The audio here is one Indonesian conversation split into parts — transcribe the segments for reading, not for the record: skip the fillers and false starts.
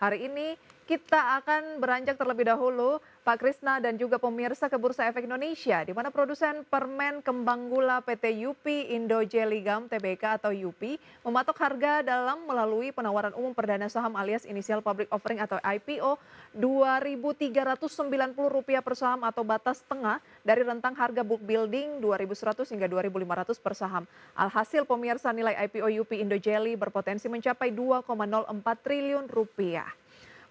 Hari ini kita akan beranjak terlebih dahulu, Pak Krisna dan juga pemirsa ke Bursa Efek Indonesia, di mana produsen permen kembang gula PT UPI Indo Jelly Gum Tbk atau UPI mematok harga dalam melalui penawaran umum perdana saham alias inisial public offering atau IPO Rp2.390 per saham atau batas tengah dari rentang harga book building Rp2.100 hingga Rp2.500 per saham. Alhasil pemirsa nilai IPO UPI Indo Jelly berpotensi mencapai Rp2,04 triliun.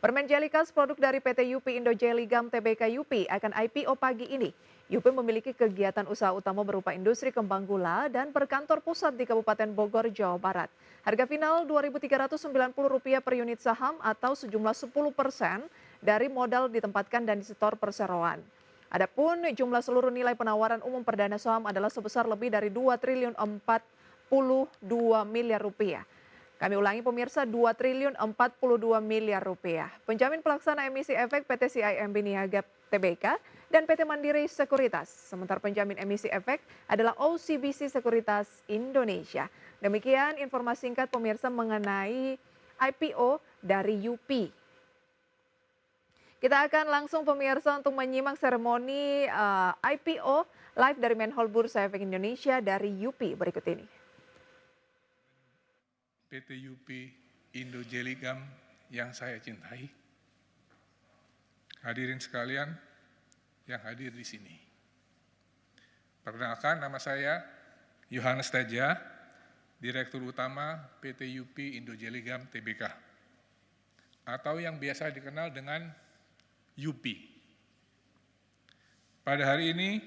Permen jelly khas produk dari PT UPI Indo Jelly Gum Tbk UPI akan IPO pagi ini. UPI memiliki kegiatan usaha utama berupa industri kembang gula dan berkantor pusat di Kabupaten Bogor, Jawa Barat. Harga final Rp2.390 per unit saham atau sejumlah 10% dari modal ditempatkan dan disetor perseroan. Adapun jumlah seluruh nilai penawaran umum perdana saham adalah sebesar lebih dari Rp2.042 miliar. Kami ulangi pemirsa, Rp2.042 miliar. Penjamin pelaksana emisi efek PT CIMB Niaga Tbk dan PT Mandiri Sekuritas. Sementara penjamin emisi efek adalah OCBC Sekuritas Indonesia. Demikian informasi singkat pemirsa mengenai IPO dari UPI. Kita akan langsung pemirsa untuk menyimak seremoni IPO live dari Menhol Bursa Efek Indonesia dari UPI berikut ini. PT UPI Indo Jelly Gum yang saya cintai, hadirin sekalian yang hadir di sini. Perkenalkan, nama saya Yohanes Teja, Direktur Utama PT UPI Indo Jelly Gum Tbk, atau yang biasa dikenal dengan UPI. Pada hari ini,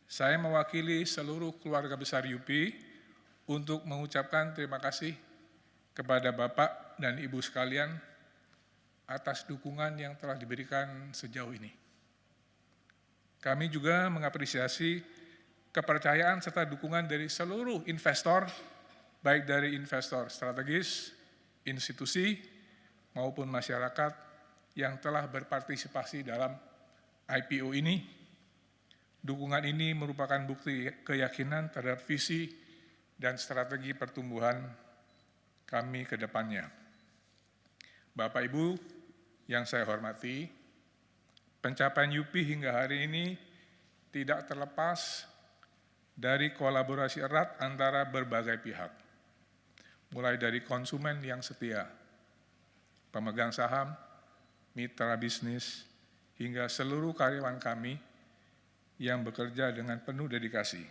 saya mewakili seluruh keluarga besar UPI untuk mengucapkan terima kasih kepada Bapak dan Ibu sekalian atas dukungan yang telah diberikan sejauh ini. Kami juga mengapresiasi kepercayaan serta dukungan dari seluruh investor, baik dari investor strategis, institusi, maupun masyarakat yang telah berpartisipasi dalam IPO ini. Dukungan ini merupakan bukti keyakinan terhadap visi dan strategi pertumbuhan kami ke depannya. Bapak Ibu yang saya hormati, pencapaian UPI hingga hari ini tidak terlepas dari kolaborasi erat antara berbagai pihak, mulai dari konsumen yang setia, pemegang saham, mitra bisnis, hingga seluruh karyawan kami yang bekerja dengan penuh dedikasi.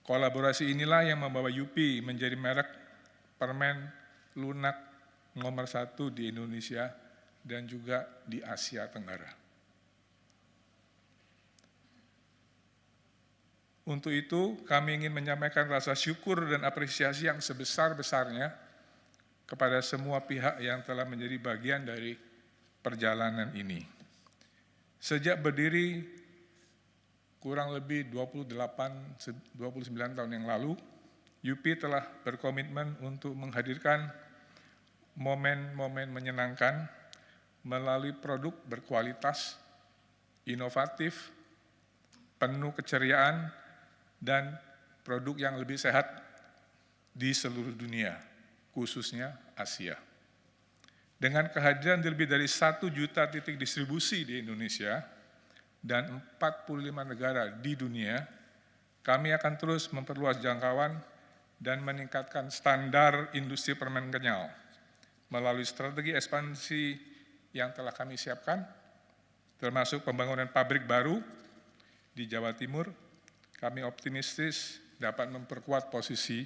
Kolaborasi inilah yang membawa UPI menjadi merek permen lunak nomor 1 di Indonesia dan juga di Asia Tenggara. Untuk itu, kami ingin menyampaikan rasa syukur dan apresiasi yang sebesar-besarnya kepada semua pihak yang telah menjadi bagian dari perjalanan ini. Sejak berdiri kurang lebih 29 tahun yang lalu, UPI telah berkomitmen untuk menghadirkan momen-momen menyenangkan melalui produk berkualitas, inovatif, penuh keceriaan, dan produk yang lebih sehat di seluruh dunia, khususnya Asia. Dengan kehadiran lebih dari 1 juta titik distribusi di Indonesia dan 45 negara di dunia, kami akan terus memperluas jangkauan dan meningkatkan standar industri permen kenyal melalui strategi ekspansi yang telah kami siapkan, termasuk pembangunan pabrik baru di Jawa Timur. Kami optimistis dapat memperkuat posisi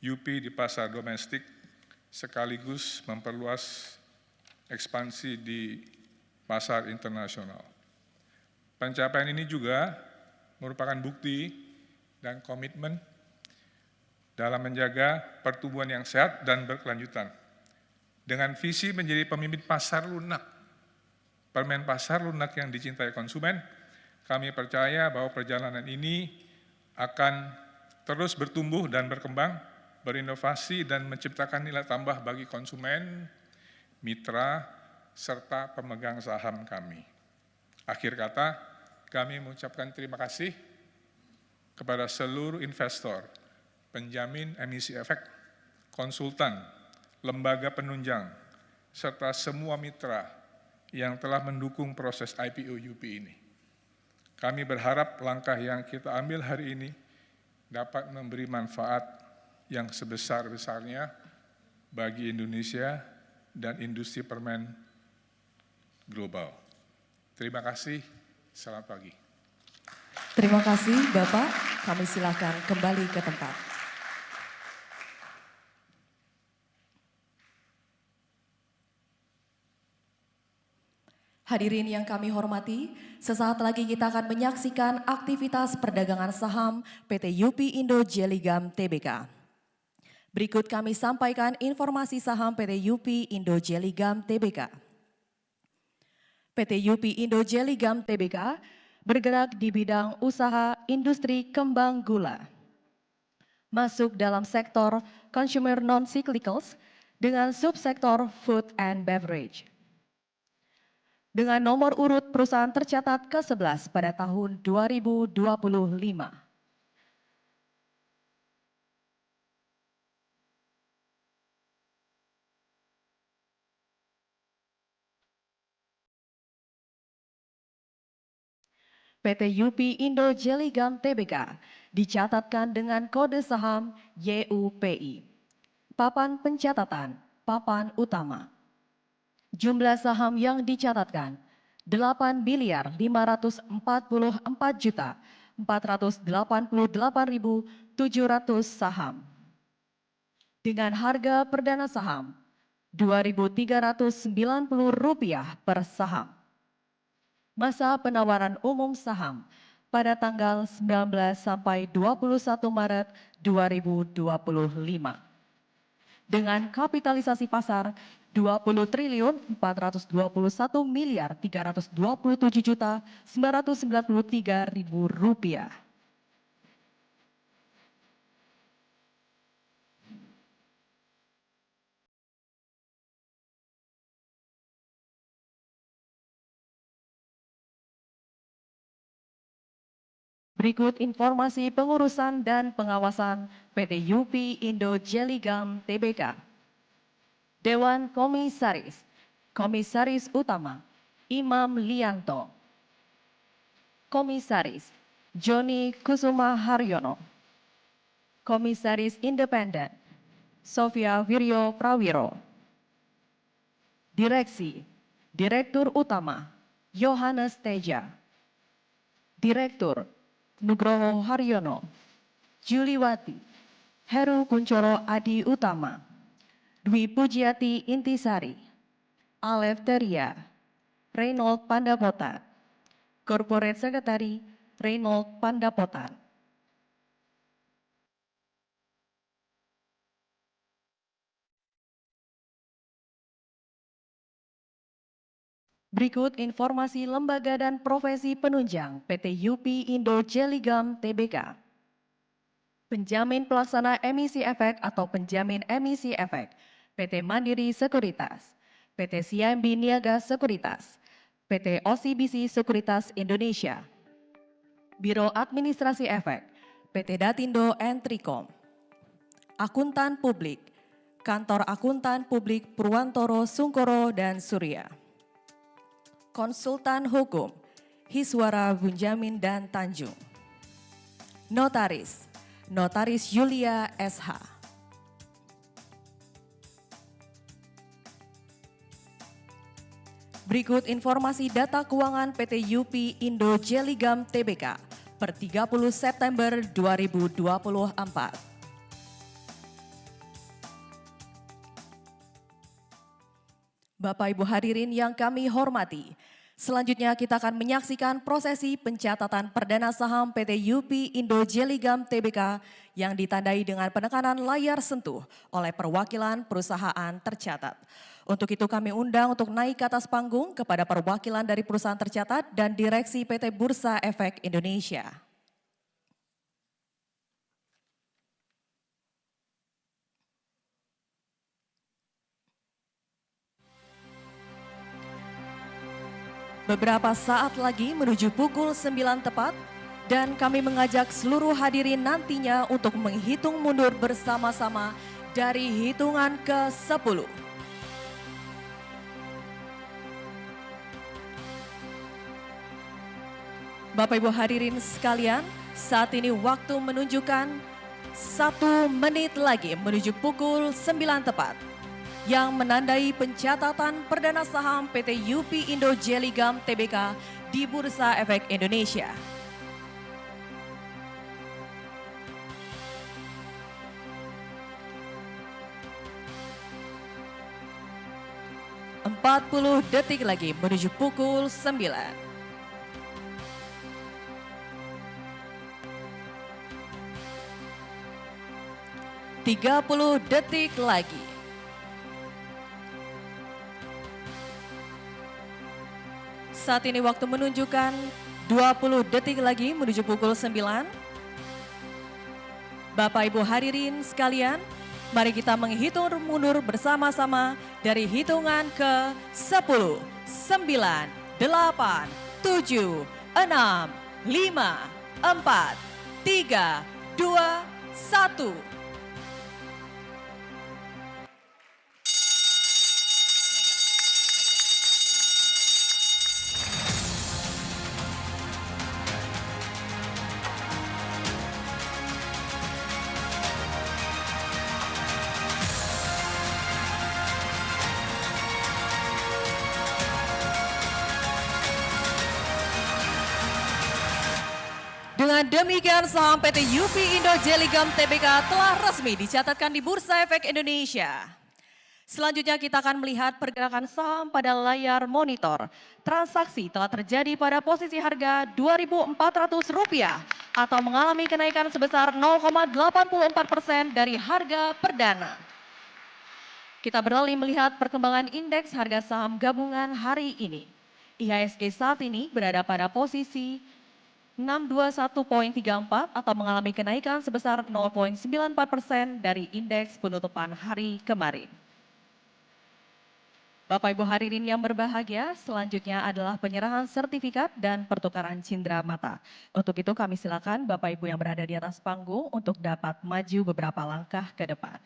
UPI di pasar domestik sekaligus memperluas ekspansi di pasar internasional. Pencapaian ini juga merupakan bukti dan komitmen dalam menjaga pertumbuhan yang sehat dan berkelanjutan. Dengan visi menjadi pemimpin pasar lunak, permen pasar lunak yang dicintai konsumen, kami percaya bahwa perjalanan ini akan terus bertumbuh dan berkembang, berinovasi dan menciptakan nilai tambah bagi konsumen, mitra, serta pemegang saham kami. Akhir kata, kami mengucapkan terima kasih kepada seluruh investor, penjamin emisi efek, konsultan, lembaga penunjang, serta semua mitra yang telah mendukung proses IPO UP ini. Kami berharap langkah yang kita ambil hari ini dapat memberi manfaat yang sebesar-besarnya bagi Indonesia dan industri permen global. Terima kasih, selamat pagi. Terima kasih Bapak, kami silakan kembali ke tempat. Hadirin yang kami hormati, sesaat lagi kita akan menyaksikan aktivitas perdagangan saham PT UP Indo Jeligam Tbk. Berikut kami sampaikan informasi saham PT UP Indo Jeligam Tbk. PT UP Indo Jeligam Tbk bergerak di bidang usaha industri kembang gula. Masuk dalam sektor consumer non-cyclicals dengan subsektor food and beverage. Dengan nomor urut perusahaan tercatat ke-11 pada tahun 2025. PT UP Indo Jeligam Tbk dicatatkan dengan kode saham YUPI. Papan pencatatan, papan utama. Jumlah saham yang dicatatkan 8.544.488.700 saham. Dengan harga perdana saham Rp2.390 per saham. Masa penawaran umum saham pada tanggal 19 sampai 21 Maret 2025. Dengan kapitalisasi pasar Rp20.421.327.993.000. Berikut informasi pengurusan dan pengawasan PT UP Indo Jeligam Tbk. Dewan Komisaris, Komisaris Utama, Imam Lianto. Komisaris, Joni Kusuma Haryono. Komisaris Independen, Sofia Wiryo Prawiro. Direksi, Direktur Utama, Yohanes Teja. Direktur, Nugroho Haryono, Juliwati, Heru Kuncoro Adi Utama, Dwi Pujiati Intisari, Alefteria, Reynold Pandapotan, Corporate Secretary Reynold Pandapotan. Berikut informasi lembaga dan profesi penunjang PT UP Indo Jeligam Tbk. Penjamin pelaksana emisi efek atau penjamin emisi efek PT Mandiri Sekuritas, PT CIMB Niaga Sekuritas, PT OCBC Sekuritas Indonesia, Biro Administrasi Efek, PT Datindo Entricom, Akuntan Publik, Kantor Akuntan Publik Purwantoro Sungkoro dan Surya. Konsultan Hukum, Hiswara Bunjamin dan Tanjung. Notaris, Notaris Yulia SH. Berikut informasi data keuangan PT UP Indo Jeligam Tbk per 30 September 2024. Bapak Ibu hadirin yang kami hormati, selanjutnya kita akan menyaksikan prosesi pencatatan perdana saham PT UP Indo Jeligam Tbk yang ditandai dengan penekanan layar sentuh oleh perwakilan perusahaan tercatat. Untuk itu kami undang untuk naik ke atas panggung kepada perwakilan dari perusahaan tercatat dan direksi PT Bursa Efek Indonesia. Beberapa saat lagi menuju pukul 9 tepat dan kami mengajak seluruh hadirin nantinya untuk menghitung mundur bersama-sama dari hitungan ke-10. 9, Bapak Ibu hadirin sekalian, saat ini waktu menunjukkan 1 menit lagi menuju pukul 9 tepat. Yang menandai pencatatan perdana saham PT UP Indo Jelly Gum Tbk di Bursa Efek Indonesia. Empat 40 detik lagi menuju pukul 9. 30 detik lagi. Saat ini waktu menunjukkan 20 detik lagi menuju pukul 9. Bapak Ibu hadirin sekalian, mari kita menghitung mundur bersama-sama dari hitungan ke 10, 9, 8, 7, 6, 5, 4, 3, 2, 1. Dengan demikian saham PT UP Indo Jelly Gum Tbk telah resmi dicatatkan di Bursa Efek Indonesia. Selanjutnya kita akan melihat pergerakan saham pada layar monitor. Transaksi telah terjadi pada posisi harga Rp2.400 atau mengalami kenaikan sebesar 0,84% dari harga perdana. Kita beralih melihat perkembangan indeks harga saham gabungan hari ini. IHSG saat ini berada pada posisi 621.34 atau mengalami kenaikan sebesar 0,94% dari indeks penutupan hari kemarin. Bapak Ibu hadirin yang berbahagia, selanjutnya adalah penyerahan sertifikat dan pertukaran cindera mata. Untuk itu kami silakan Bapak Ibu yang berada di atas panggung untuk dapat maju beberapa langkah ke depan.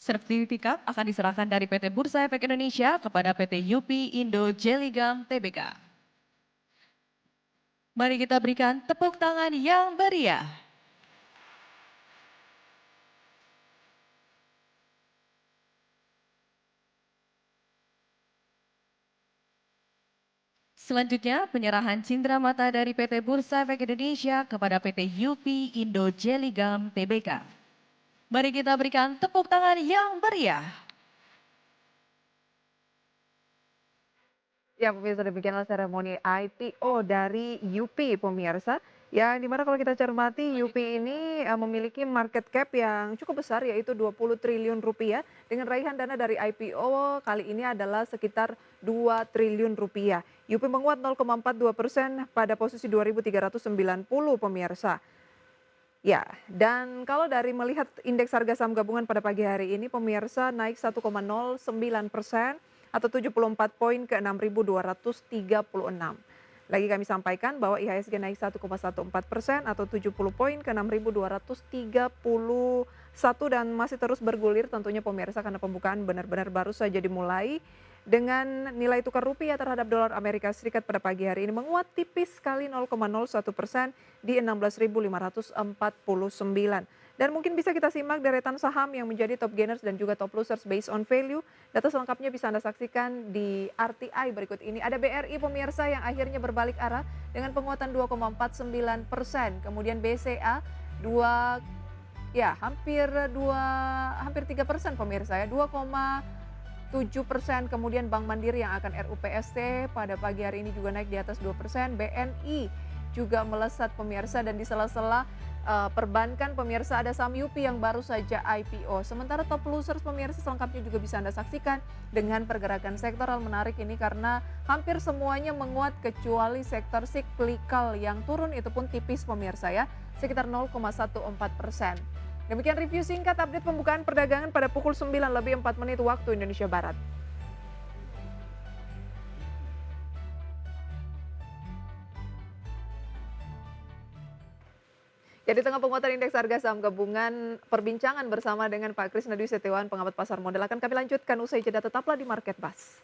Sertifikat akan diserahkan dari PT Bursa Efek Indonesia kepada PT UP Indo Jelly Gum Tbk. Mari kita berikan tepuk tangan yang meriah. Selanjutnya, penyerahan cindera mata dari PT Bursa Efek Indonesia kepada PT UP Indo Jelly Gum Tbk. Mari kita berikan tepuk tangan yang meriah. Ya pemirsa, demikianlah seremoni IPO dari UP pemirsa. Yang dimana kalau kita cermati UP ini memiliki market cap yang cukup besar yaitu 20 triliun rupiah. Dengan raihan dana dari IPO kali ini adalah sekitar 2 triliun rupiah. UP menguat 0,42% pada posisi 2.390 pemirsa. Ya, dan kalau dari melihat indeks harga saham gabungan pada pagi hari ini, pemirsa naik 1,09% atau 74 poin ke 6.236. Lagi kami sampaikan bahwa IHSG naik 1,14% atau 70 poin ke 6.231 dan masih terus bergulir tentunya pemirsa karena pembukaan benar-benar baru saja dimulai. Dengan nilai tukar rupiah terhadap dolar Amerika Serikat pada pagi hari ini menguat tipis sekali 0,01% di 16.549. Dan mungkin bisa kita simak deretan saham yang menjadi top gainers dan juga top losers based on value. Data selengkapnya bisa Anda saksikan di RTI berikut ini. Ada BRI pemirsa yang akhirnya berbalik arah dengan penguatan 2,49%. Kemudian BCA hampir 3% pemirsa ya, 2,7%. Kemudian Bank Mandiri yang akan RUPST pada pagi hari ini juga naik di atas 2%. BNI juga melesat pemirsa, dan di sela-sela perbankan pemirsa ada saham UP yang baru saja IPO. Sementara top losers pemirsa selengkapnya juga bisa Anda saksikan dengan pergerakan sektoral menarik ini karena hampir semuanya menguat kecuali sektor siklikal yang turun itu pun tipis pemirsa ya, sekitar 0,14%. Demikian review singkat update pembukaan perdagangan pada pukul 9 lebih 4 menit waktu Indonesia Barat. Ya, di tengah penguatan indeks harga saham gabungan, perbincangan bersama dengan Pak Krisna Dwi Setiawan, pengamat pasar modal akan kami lanjutkan usai jeda. Tetaplah di Market Buzz.